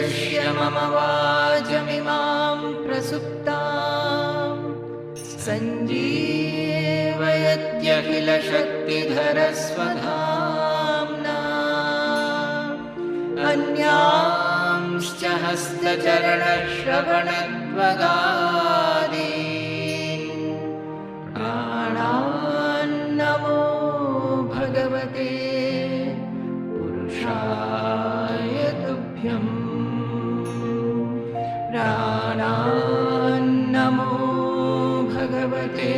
उपविश्य मम वाचमिमां प्रसुप्तां सञ्जीवयत्यखिलशक्तिधरस्वधाम्ना अन्यांश्च हस्तचरणश्रवणत्वगादीन् प्राणान्नमो भगवते पुरुषाय तुभ्यं। प्राणान्नमो भगवते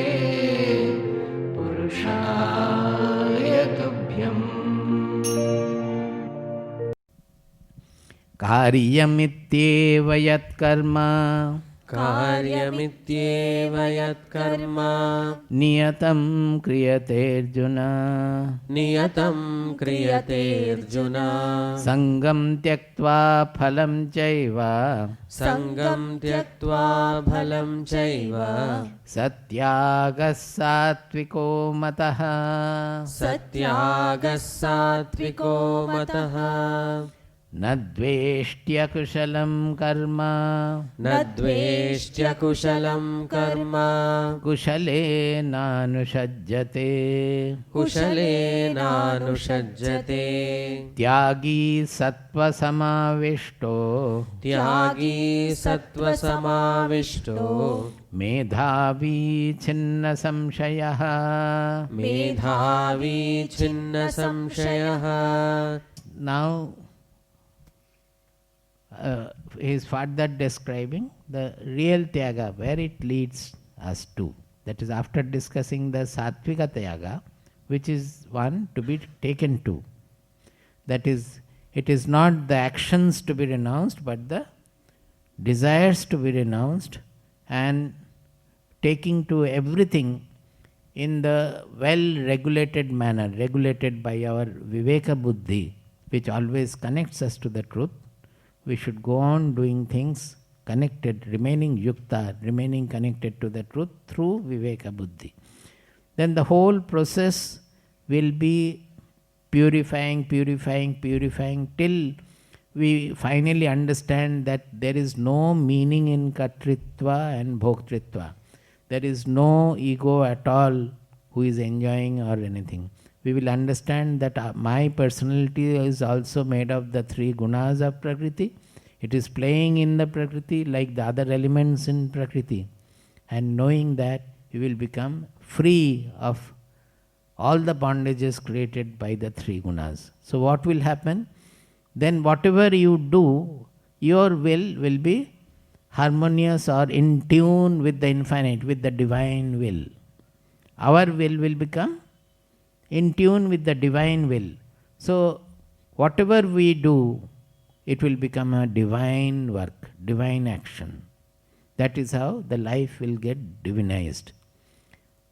पुरुषाय तुभ्यम्। कार्यमित्येव यत्कर्म कार्यमित्येव यत्कर्म नियतं क्रियतेऽर्जुन नियतं क्रियतेऽर्जुन सङ्गं त्यक्त्वा फलं चैव सङ्गं त्यक्त्वा फलं चैव सत्यागः सात्विको मतः सत्यागः सात्विको मतः न द्वेष्ट्यकुशलं कर्म न द्वेष्ट्यकुशलं कर्म कुशलेनानुषज्यते कुशलेनानुषज्यते त्यागी सत्त्वसमाविष्टो त्यागी सत्त्वसमाविष्टो मेधावी छिन्नसंशयः मेधावी छिन्नसंशयः। Now he is further describing the real tyaga, where it leads us to. That is, after discussing the sattvika tyaga, which is one to be taken to. That is, it is not the actions to be renounced, but the desires to be renounced, and taking to everything in the well-regulated manner, regulated by our viveka buddhi, which always connects us to the truth. We should go on doing things connected, remaining yukta, remaining connected to the truth through viveka buddhi. Then the whole process will be purifying, purifying, purifying, till we finally understand that there is no meaning in kartritva and bhoktritva. There is no ego at all who is enjoying or anything. We will understand that my personality is also made of the three gunas of Prakriti. It is playing in the Prakriti like the other elements in Prakriti. And knowing that, you will become free of all the bondages created by the three gunas. So what will happen? Then whatever you do, your will be harmonious or in tune with the infinite, with the divine will. Our will become in tune with the divine will. So whatever we do, it will become a divine work, divine action. That is how the life will get divinized.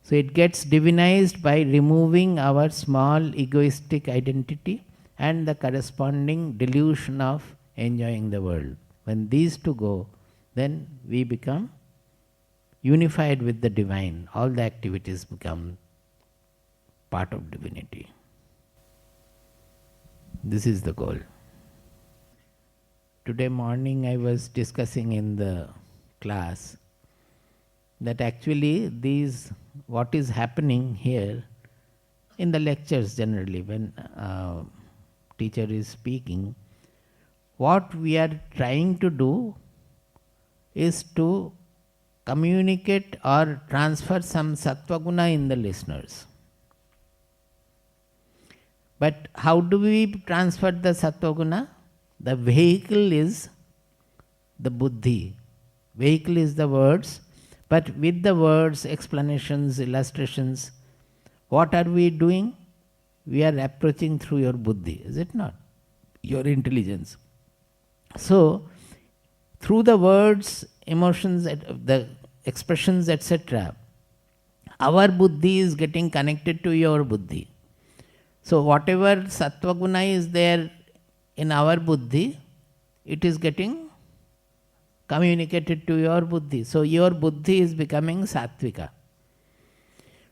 So it gets divinized by removing our small egoistic identity and the corresponding delusion of enjoying the world. When these two go, then we become unified with the divine. All the activities become part of divinity. This is the goal. Today morning I was discussing in the class that actually what is happening here in the lectures generally when teacher is speaking, what we are trying to do is to communicate or transfer some sattvaguna in the listeners. But how do we transfer the sattvaguna? The vehicle is the buddhi. Vehicle is the words, but with the words, explanations, illustrations, what are we doing? We are approaching through your buddhi, is it not? Your intelligence. So, through the words, emotions, the expressions, etc., our buddhi is getting connected to your buddhi. So whatever sattva guna is there in our buddhi, it is getting communicated to your buddhi. So your buddhi is becoming sattvika.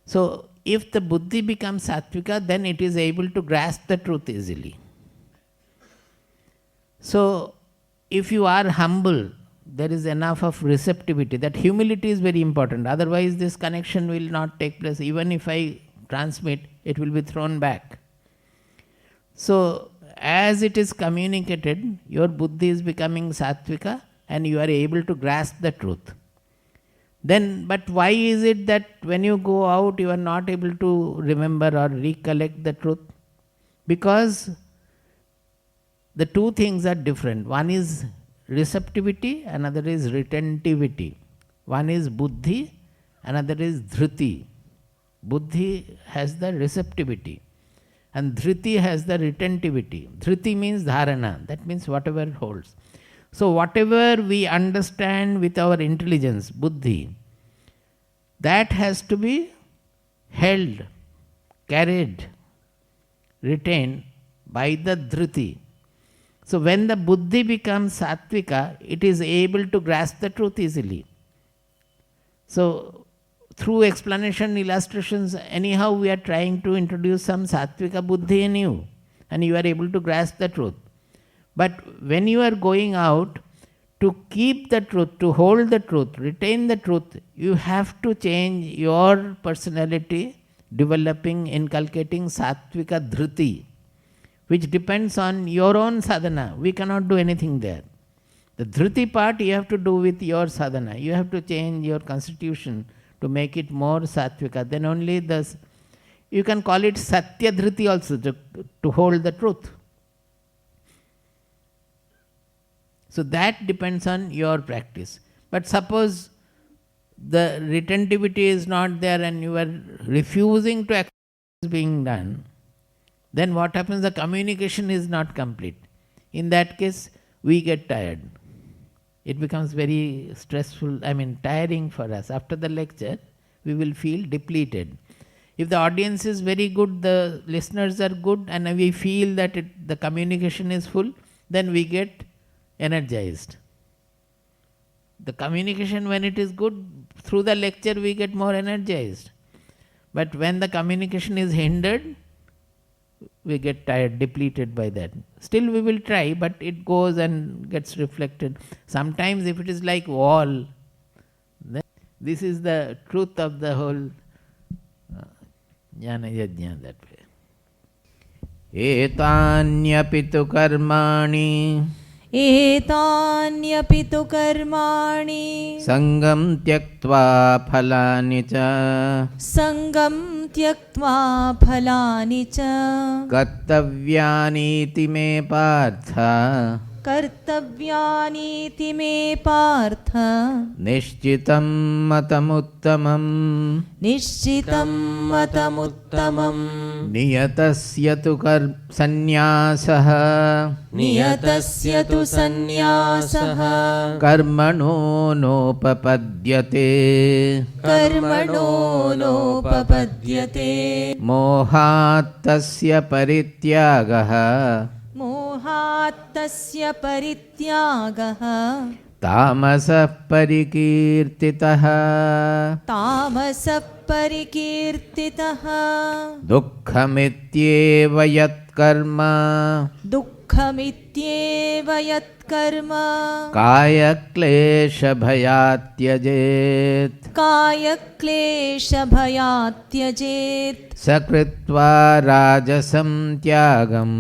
So if the buddhi becomes sattvika, then it is able to grasp the truth easily. So if you are humble, there is enough of receptivity. That humility is very important. Otherwise, this connection will not take place. Even if I transmit, it will be thrown back. So, as it is communicated, your buddhi is becoming sattvika and you are able to grasp the truth. Then, but why is it that when you go out, you are not able to remember or recollect the truth? Because the two things are different. One is receptivity, another is retentivity. One is buddhi, another is dhruti. Buddhi has the receptivity and dhruti has the retentivity. Dhruti means dharana, that means whatever holds. So whatever we understand with our intelligence, buddhi, that has to be held, carried, retained by the dhruti. So when the buddhi becomes sattvika, it is able to grasp the truth easily. So through explanation, illustrations, anyhow we are trying to introduce some sattvika buddhi in you and you are able to grasp the truth. But when you are going out, to keep the truth, to hold the truth, retain the truth, you have to change your personality, developing, inculcating sattvika dhruti, which depends on your own sadhana. We cannot do anything there. The dhruti part you have to do with your sadhana. You have to change your constitution to make it more sattvika. Then only this, you can call it satya dhruti also, to hold the truth. So that depends on your practice. But suppose the retentivity is not there and you are refusing to accept what is being done, then what happens? The communication is not complete. In that case, we get tired. It becomes very stressful, tiring for us. After the lecture, we will feel depleted. If the audience is very good, the listeners are good, and we feel that the communication is full, then we get energized. The communication, when it is good, through the lecture we get more energized. But when the communication is hindered, we get tired, depleted by that. Still we will try, but it goes and gets reflected. Sometimes if it is like wall, then this is the truth of the whole jnana yajna that way. Etanyapi tu karmani एतान्यपि तु कर्माणि संगम त्यक्त्वा फलानि च संगं त्यक्त्वा फलानि च कर्तव्यानीति मे पार्थ कर्तव्यानीति मे पार्थ निश्चितं मतमुत्तमम् निश्चितं मतमुत्तमम् नियतस्य तु सन्न्यासः नियतस्य तु सन्न्यासः कर्मणो नोपपद्यते कर्मणो नोपपद्यते मोहात्तस्य परित्यागः मोहात्तस्य परित्यागः तामसः परिकीर्तितः तामसः परिकीर्तितः दुःखमित्येव यत्कर्म दुःखमित्येव यत्कर्म कायक्लेशभयात् त्यजेत् कायक्लेशभयात् त्यजेत् सकृत्वा राजसं त्यागम्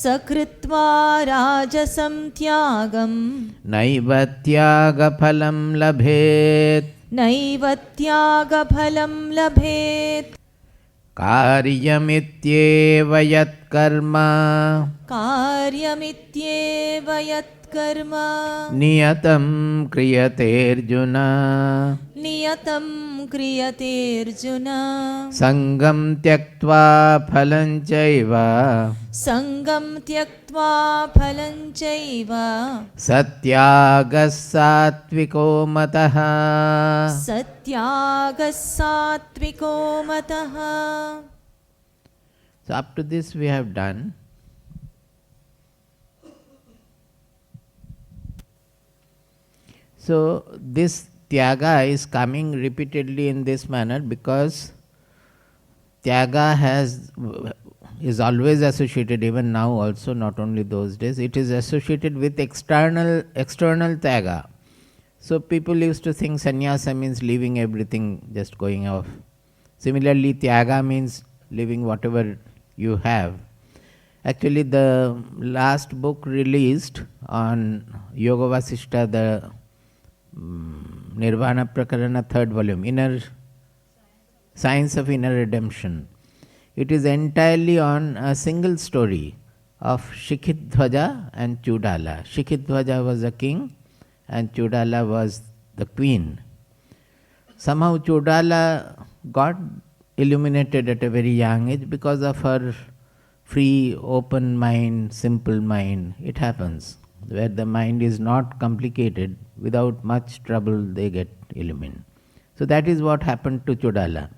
सकृत्वा राजसं त्यागम् नैव त्यागफलं लभेत् नैव त्यागफलं लभेत् कार्यमित्येव यत्कर्म कार्यमित्येव यत्कर्म नियतं क्रियतेऽर्जुन नियतं क्रियतेऽर्जुन सङ्गं त्यक्त्वा फलं चैव सङ्गं त्यक्त्वा फलं चैव सत्यागः सात्विको मतः सत्यागः सात्विको मतः. So up to this we have done. So this tyaga is coming repeatedly in this manner because tyaga has is always associated, even now also, not only those days, it is associated with external tyaga. So people used to think sannyasa means leaving everything, just going off. Similarly, tyaga means leaving whatever you have. Actually, the last book released on Yoga Vasishta, the Nirvana Prakarana, 3rd volume, Science of Inner Redemption. It is entirely on a single story of Shikhidhwaja and Chudala. Shikhidhwaja was a king and Chudala was the queen. Somehow Chudala got illuminated at a very young age because of her free, open mind, simple mind. It happens. Where the mind is not complicated, without much trouble they get illumined. So that is what happened to Chudala.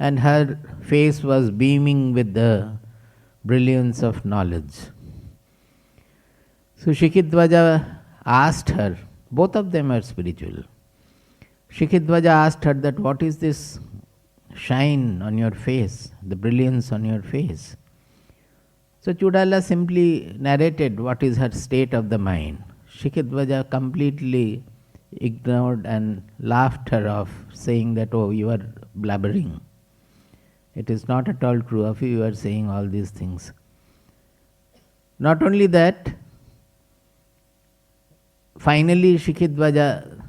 And her face was beaming with the brilliance of knowledge. So Shikhidhwaja asked her, both of them are spiritual. Shikhidhwaja asked her that what is this shine on your face, the brilliance on your face? So Chudala simply narrated what is her state of the mind. Shikhidhwaja completely ignored and laughed her off, saying that, oh, you are blabbering. It is not at all true of you, you are saying all these things. Not only that, finally Shikhidhwaja,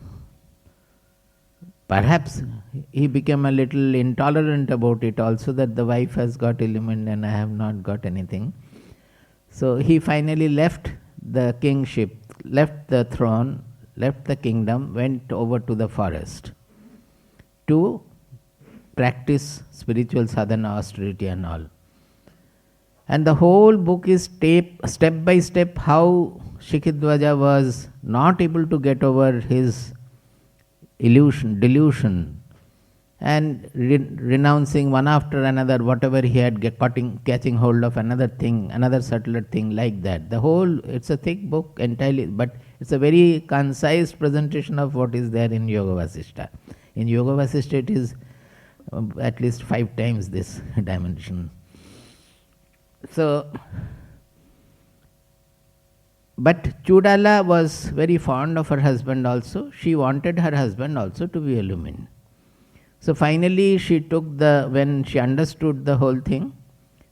perhaps he became a little intolerant about it also, that the wife has got illumined and I have not got anything. So he finally left the kingship, left the throne, left the kingdom, went over to the forest to practice spiritual sadhana, austerity and all. And the whole book is step by step how Shikhidhwaja was not able to get over his delusion, and renouncing one after another whatever he had catching hold of another thing, another subtler thing, like that. The whole, it's a thick book entirely, but it's a very concise presentation of what is there in Yoga Vasishta. In Yoga Vasishta it is at least 5 times this dimension. So, but Chudala was very fond of her husband also. She wanted her husband also to be illumined. So finally she took when she understood the whole thing,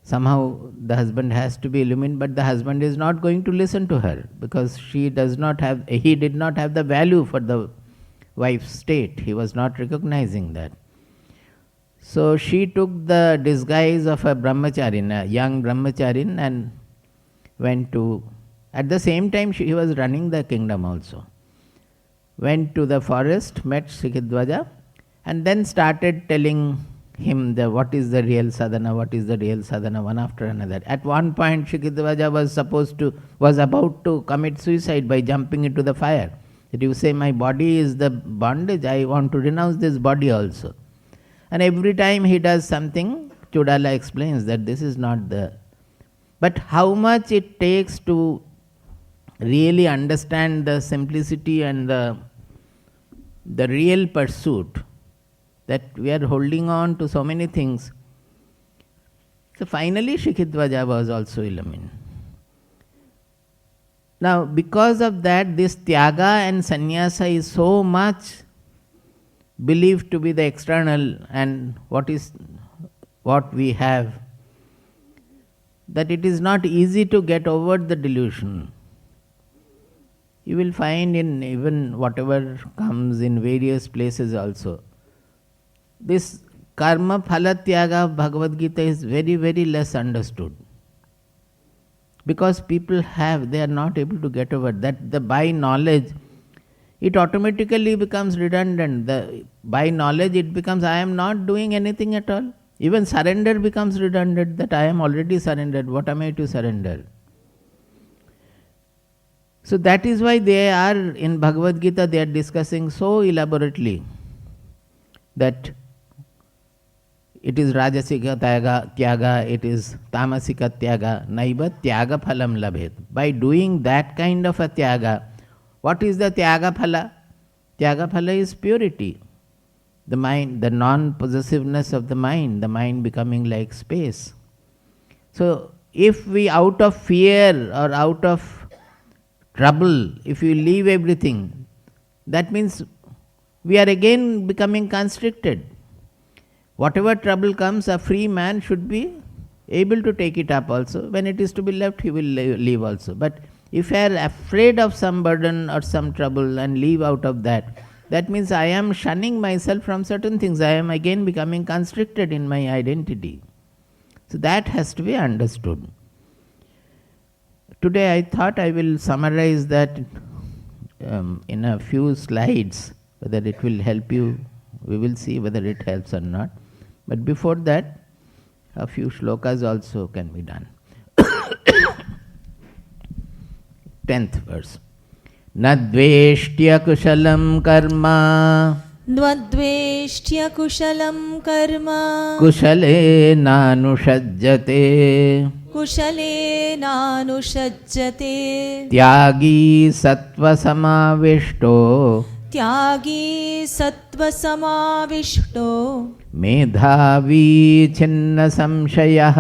somehow the husband has to be illumined, but the husband is not going to listen to her because he did not have the value for the wife's state. He was not recognizing that. So she took the disguise of a brahmacharin, a young brahmacharin, and went to, at the same time he was running the kingdom also. Went to the forest, met Shikhidhwaja, and then started telling him what is the real sadhana, one after another. At one point Shikhidhwaja was about to commit suicide by jumping into the fire. That you say, my body is the bondage, I want to renounce this body also. And every time he does something, Chudala explains that this is not the... But how much it takes to really understand the simplicity and the real pursuit, that we are holding on to so many things. So finally Shikhidhwaja was also illumined. Now because of that, this tyaga and sannyasa is so much believed to be the external and what we have, that it is not easy to get over the delusion. You will find in even whatever comes in various places also, this karma phala tyaga of Bhagavad Gita is very, very less understood. Because people they are not able to get over that. By knowledge, it automatically becomes redundant. By knowledge it becomes, I am not doing anything at all. Even surrender becomes redundant, that I am already surrendered. What am I to surrender? So that is why they are, in Bhagavad Gita, they are discussing so elaborately that it is Rajasika tyaga, it is Tamasika tyaga, naiva tyaga phalam labhet. By doing that kind of a tyaga, what is the tyaga phala? Tyaga phala is purity. The mind, the non-possessiveness of the mind becoming like space. So if we out of fear or out of trouble, if you leave everything, that means we are again becoming constricted. Whatever trouble comes, a free man should be able to take it up also. When it is to be left, he will leave also. But if I are afraid of some burden or some trouble and leave out of that, that means I am shunning myself from certain things. I am again becoming constricted in my identity. So that has to be understood. Today I thought I will summarize that in a few slides. Whether it will help you, we will see whether it helps or not. But before that, a few shlokas also can be done. 10th verse. Nadveshtya kushalam karma Nvadveshtya kushalam karma kushale nanushajjate kushale nanushajjate tyagi sattva samavishto त्यागी सत्त्वसमाविष्टो मेधावी छिन्न संशयः.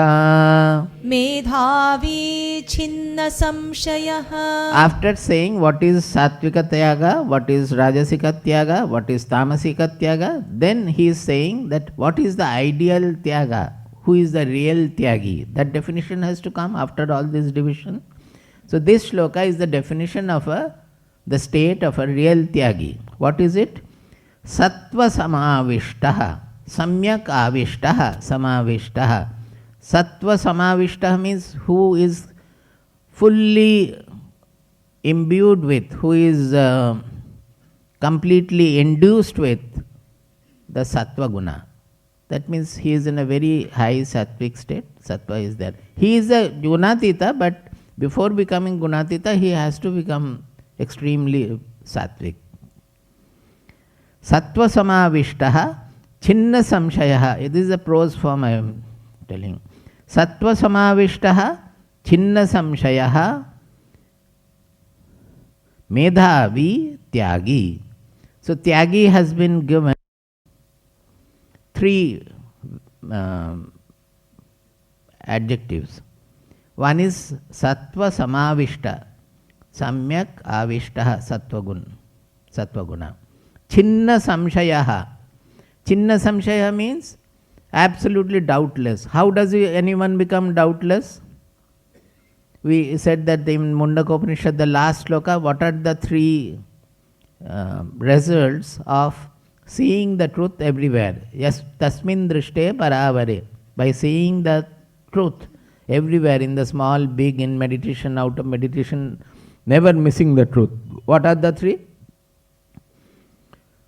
मेधावी छिन्न संशयः. After saying what is Sattvika Tyaga, what is Rajasika Tyaga, what is Tamasika Tyaga, then he is saying that what is the ideal Tyaga, who is the real Tyagi. That definition has to come after all this division. So this shloka is the definition of the state of a real Tyagi. What is it? Sattva samavishtaha, samyak avishtaha, samavishtaha. Sattva samavishtaha means who is fully imbued with, who is completely induced with the sattva guna. That means he is in a very high sattvic state. Sattva is there. He is a gunatita, but before becoming gunatita, he has to become extremely sattvic. Sattva samavishtaha chinna samshayaha. This is a prose form I am telling. Sattva samavishtaha chinna samshayaha medhavi tyagi. So tyagi has been given three adjectives. One is sattva samavishta, samyak avishtaha sattva-guna. Chinna samshayaha. Chinna samshaya means absolutely doubtless. How does anyone become doubtless? We said that in Mundaka Upanishad, the last sloka, what are the three results of seeing the truth everywhere? Yes, tasmin drishte paravare. By seeing the truth everywhere, in the small, big, in meditation, out of meditation, never missing the truth. What are the three?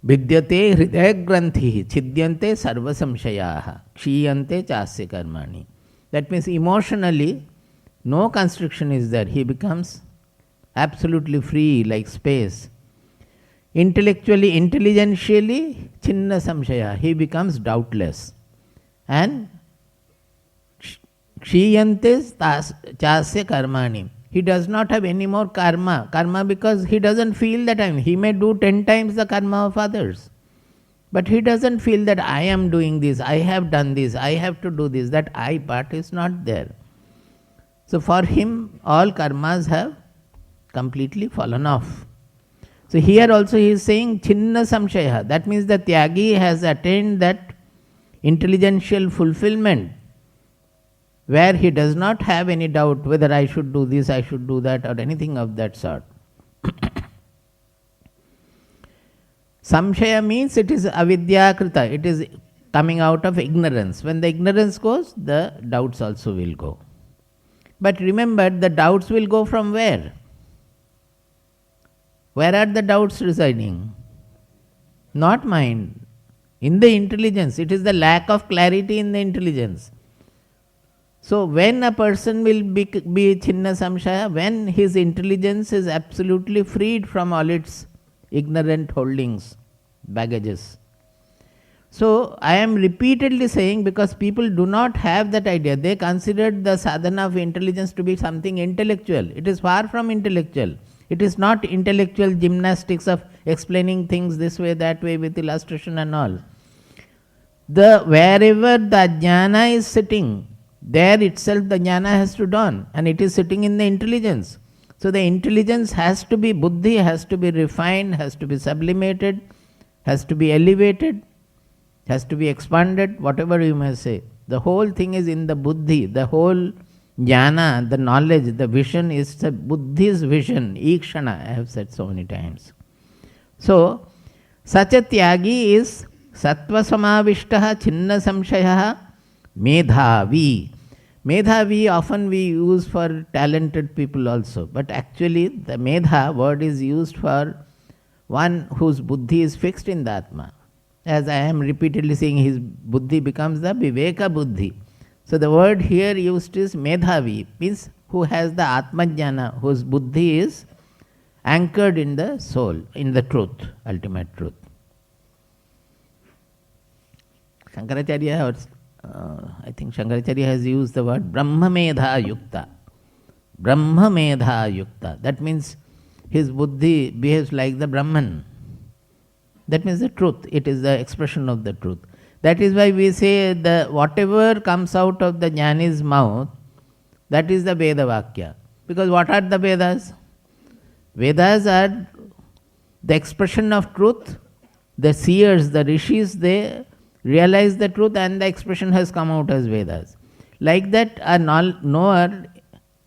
Vidyate hridaya granthi chidyante sarva samshayaha kshiyante chasya karmani. That means emotionally, no constriction is there. He becomes absolutely free like space. Intellectually, intelligentially, chinna samshaya. He becomes doubtless. And kshiyante chasya karmani. He does not have any more karma. Karma because he doesn't feel that he may do 10 times the karma of others. But he doesn't feel that I am doing this, I have done this, I have to do this. That I part is not there. So for him, all karmas have completely fallen off. So here also he is saying chinna samshaya. That means the tyagi has attained that intelligential fulfillment, where he does not have any doubt whether I should do this, I should do that, or anything of that sort. Samshaya means it is avidyakrita, it is coming out of ignorance. When the ignorance goes, the doubts also will go. But remember, the doubts will go from where? Where are the doubts residing? Not mind. In the intelligence. It is the lack of clarity in the intelligence. So when a person will be chinna samshaya, when his intelligence is absolutely freed from all its ignorant holdings, baggages. So I am repeatedly saying, because people do not have that idea. They consider the sadhana of intelligence to be something intellectual. It is far from intellectual. It is not intellectual gymnastics of explaining things this way, that way, with illustration and all. Wherever the jnana is sitting, there itself the jnana has to dawn, and it is sitting in the intelligence. So the intelligence has to be buddhi, has to be refined, has to be sublimated, has to be elevated, has to be expanded, whatever you may say. The whole thing is in the buddhi, the whole jnana, the knowledge, the vision is the buddhi's vision, ikshana, I have said so many times. So, such a tyagi is sattva samavishtaha chinna samshayaha medhavi. Medhavi often we use for talented people also, but actually the medha word is used for one whose buddhi is fixed in the Atma. As I am repeatedly saying, his buddhi becomes the viveka buddhi. So the word here used is medhavi, means who has the Atma jnana, whose buddhi is anchored in the soul, in the truth, ultimate truth. Shankaracharya, I think Shankaracharya has used the word Brahma Medha Yukta. Brahma Medha Yukta. That means his buddhi behaves like the Brahman. That means the truth. It is the expression of the truth. That is why we say the whatever comes out of the jnani's mouth, that is the Veda Vakya. Because what are the Vedas? Vedas are the expression of truth. The seers, the rishis, they realize the truth and the expression has come out as Vedas. Like that, a knower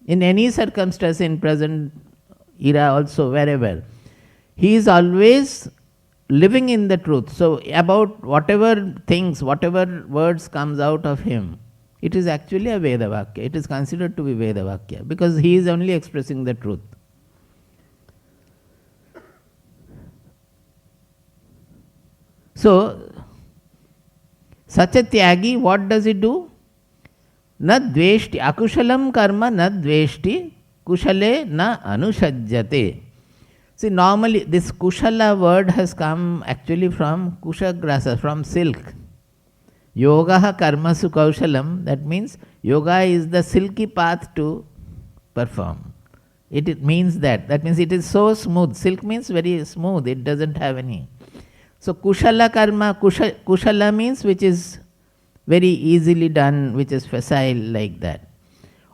in any circumstance in present era also, wherever, he is always living in the truth. So about whatever things, whatever words comes out of him, it is actually a Veda Vakya. It is considered to be Veda Vakya because he is only expressing the truth. So, such a tyagi, what does it do? Na dveshti, akushalam karma na dveshti, kushale na anushajyate. See, normally this kushala word has come actually from kushagrasa, from silk. Yoga karmasu kaushalam, that means yoga is the silky path to perform. It means that means it is so smooth. Silk means very smooth, it doesn't have any. So kushala karma, kushala means which is very easily done, which is facile like that.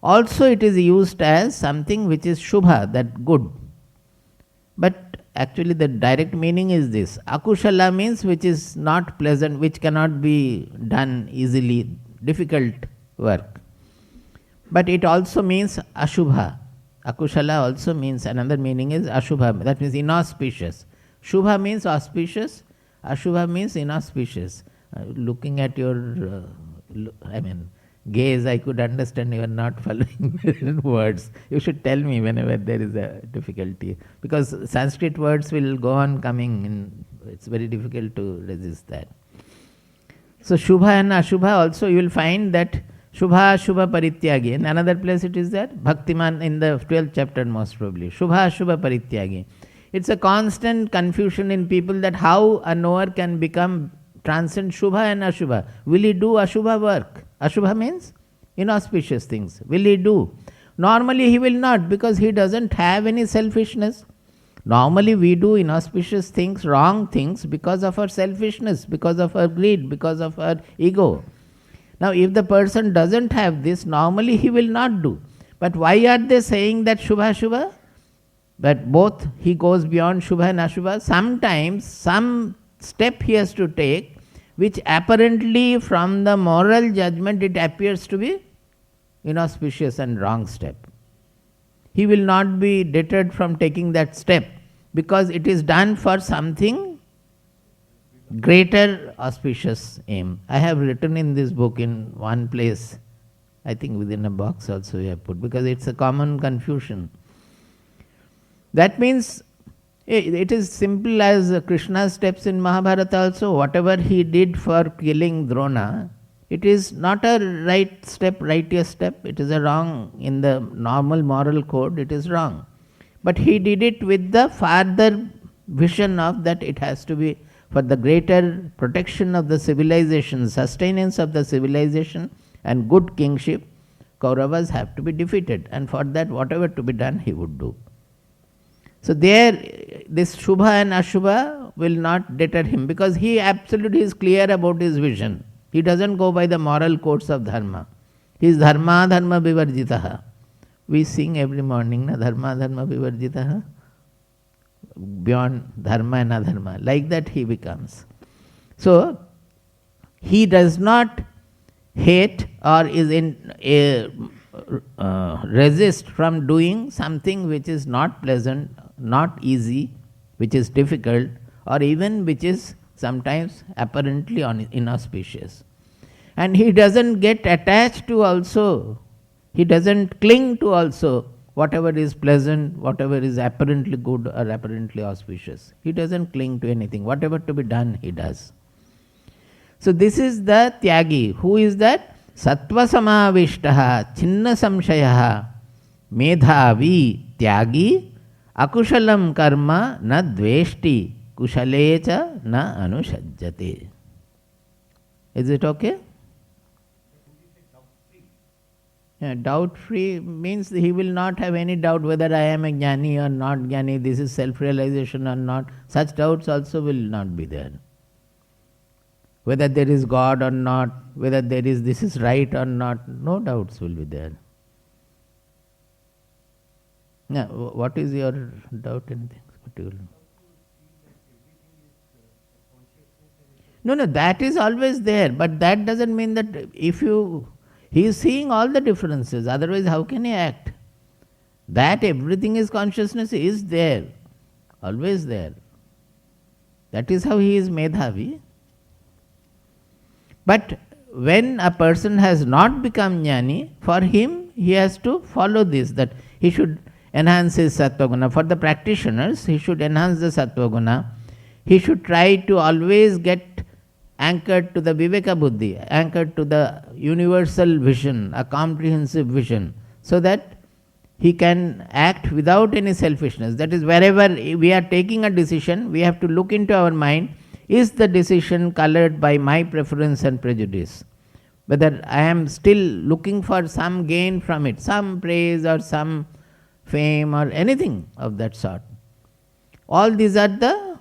Also it is used as something which is shubha, that good. But actually the direct meaning is this. Akushala means which is not pleasant, which cannot be done easily, difficult work. But it also means ashubha. Akushala also means, another meaning is ashubha, that means inauspicious. Shubha means auspicious, ashubha means inauspicious. Looking at your, gaze, I could understand you are not following words. You should tell me whenever there is a difficulty. Because Sanskrit words will go on coming, and it's very difficult to resist that. So Shubha and Ashubha also you will find that Shubha Ashubha Parityagi. In another place it is there, Bhaktiman in the 12th chapter most probably. Shubha Ashubha Parityagi. It's a constant confusion in people that how a knower can transcend Shubha and Ashubha. Will he do Ashubha work? Ashubha means inauspicious things. Will he do? Normally he will not, because he doesn't have any selfishness. Normally we do inauspicious things, wrong things, because of our selfishness, because of our greed, because of our ego. Now if the person doesn't have this, normally he will not do. But why are they saying that Shubha Shubha? But both he goes beyond Shubha and Ashubha. Sometimes some step he has to take, which apparently from the moral judgment it appears to be inauspicious and wrong step. He will not be deterred from taking that step because it is done for something greater auspicious aim. I have written in this book in one place, I think within a box also we have put, because it's a common confusion. That means it is simple as Krishna's steps in Mahabharata also. Whatever he did for killing Drona, it is not a right step, righteous step. It is a wrong in the normal moral code. It is wrong. But he did it with the farther vision of that it has to be for the greater protection of the civilization, sustenance of the civilization and good kingship. Kauravas have to be defeated, and for that whatever to be done he would do. So there, this Shubha and Ashubha will not deter him, because he absolutely is clear about his vision. He doesn't go by the moral codes of Dharma. He is dharma dharma vivarjitaha. We sing every morning, na dharma dharma vivarjitaha. Beyond dharma and adharma. Like that he becomes. So, he does not hate or is resist from doing something which is not pleasant, not easy, which is difficult, or even which is sometimes apparently inauspicious. And he doesn't get attached to also, he doesn't cling to also whatever is pleasant, whatever is apparently good or apparently auspicious. He doesn't cling to anything. Whatever to be done, he does. So this is the Tyagi. Who is that? Sattva samavishtaha, chinna samshayaha, medhavi, Tyagi, akushalam karma, na dveshti, kushalecha, na anushajjate. Is it okay? Yeah, doubt free means he will not have any doubt whether I am a jnani or not jnani, this is self-realization or not. Such doubts also will not be there. Whether there is God or not, whether there is this is right or not, no doubts will be there. Now, what is your doubt? Anything particular? No, that is always there, but that doesn't mean that if you, he is seeing all the differences, otherwise how can he act? That everything is consciousness is there, always there. That is how he is medhavi. But when a person has not become jnani, for him he has to follow this, that he should enhance his sattva guna. For the practitioners, he should enhance the sattva guna. He should try to always get anchored to the viveka buddhi, anchored to the universal vision, a comprehensive vision, so that he can act without any selfishness. That is, wherever we are taking a decision, we have to look into our mind, is the decision colored by my preference and prejudice? Whether I am still looking for some gain from it, some praise or some fame or anything of that sort. All these are the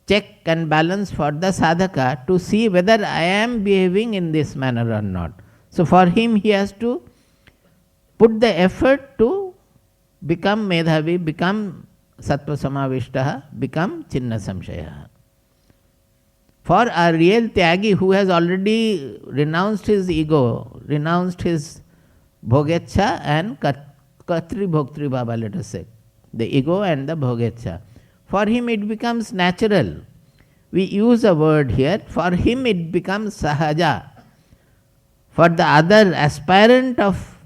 check and balance for the sadhaka to see whether I am behaving in this manner or not. So for him, he has to put the effort to become medhavi, become sattva samavishtaha, become chinna samshayaha. For a real tyagi who has already renounced his ego, renounced his bhogecha and katri bhoktri bhava, let us say, the ego and the bhogecha. For him it becomes natural. We use a word here, for him it becomes sahaja. For the other aspirant of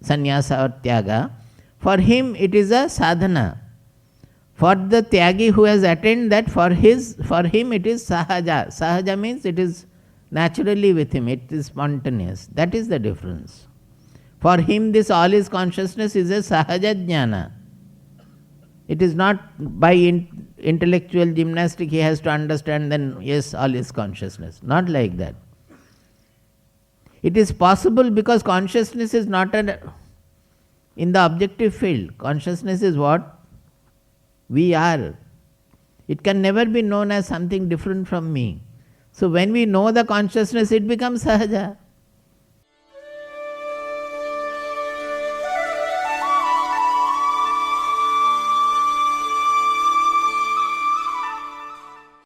sannyasa or tyaga, for him it is a sadhana. For the tyagi who has attained that, for him it is sahaja. Sahaja means it is naturally with him, it is spontaneous. That is the difference. For him this all is consciousness is a sahaja jnana. It is not by intellectual gymnastic he has to understand, then yes, all is consciousness. Not like that. It is possible because consciousness is not in the objective field. Consciousness is what we are. It can never be known as something different from me. So when we know the consciousness, it becomes sahaja.